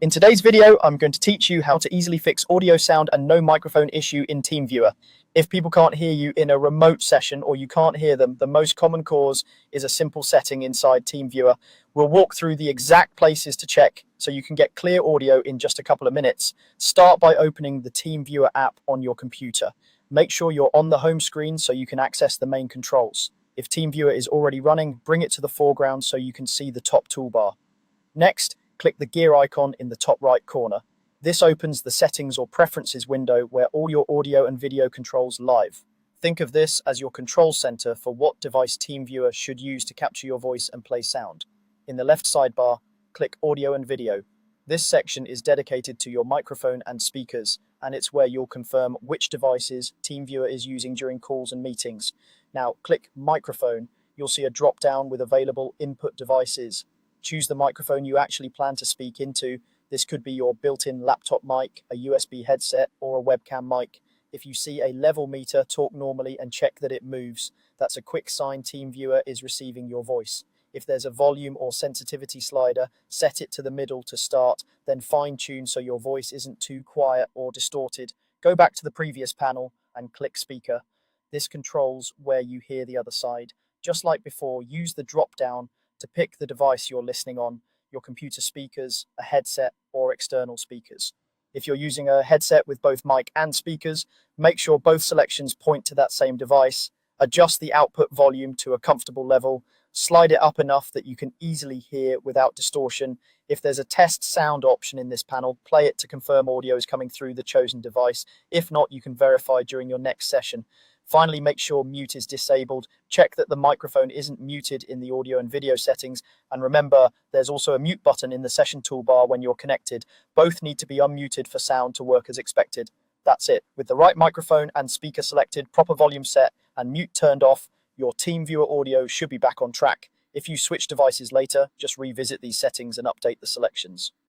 In today's video, I'm going to teach you how to easily fix audio sound and no microphone issue in TeamViewer. If people can't hear you in a remote session or you can't hear them, the most common cause is a simple setting inside TeamViewer. We'll walk through the exact places to check so you can get clear audio in just a couple of minutes. Start by opening the TeamViewer app on your computer. Make sure you're on the home screen so you can access the main controls. If TeamViewer is already running, bring it to the foreground so you can see the top toolbar. Next, click the gear icon in the top right corner. This opens the settings or preferences window where all your audio and video controls live. Think of this as your control center for what device TeamViewer should use to capture your voice and play sound. In the left sidebar, click Audio and Video. This section is dedicated to your microphone and speakers, and it's where you'll confirm which devices TeamViewer is using during calls and meetings. Now, click Microphone. You'll see a drop-down with available input devices. Choose the microphone you actually plan to speak into. This could be your built-in laptop mic, a USB headset, or a webcam mic. If you see a level meter, talk normally and check that it moves. That's a quick sign TeamViewer is receiving your voice. If there's a volume or sensitivity slider, set it to the middle to start, then fine-tune so your voice isn't too quiet or distorted. Go back to the previous panel and click Speaker. This controls where you hear the other side. Just like before, use the drop-down to pick the device you're listening on, your computer speakers, a headset, or external speakers. If you're using a headset with both mic and speakers, make sure both selections point to that same device. Adjust the output volume to a comfortable level. Slide it up enough that you can easily hear without distortion. If there's a test sound option in this panel, play it to confirm audio is coming through the chosen device. If not, you can verify during your next session. Finally, make sure mute is disabled. Check that the microphone isn't muted in the audio and video settings. And remember, there's also a mute button in the session toolbar when you're connected. Both need to be unmuted for sound to work as expected. That's it. With the right microphone and speaker selected, proper volume set, and mute turned off, your TeamViewer audio should be back on track. If you switch devices later, just revisit these settings and update the selections.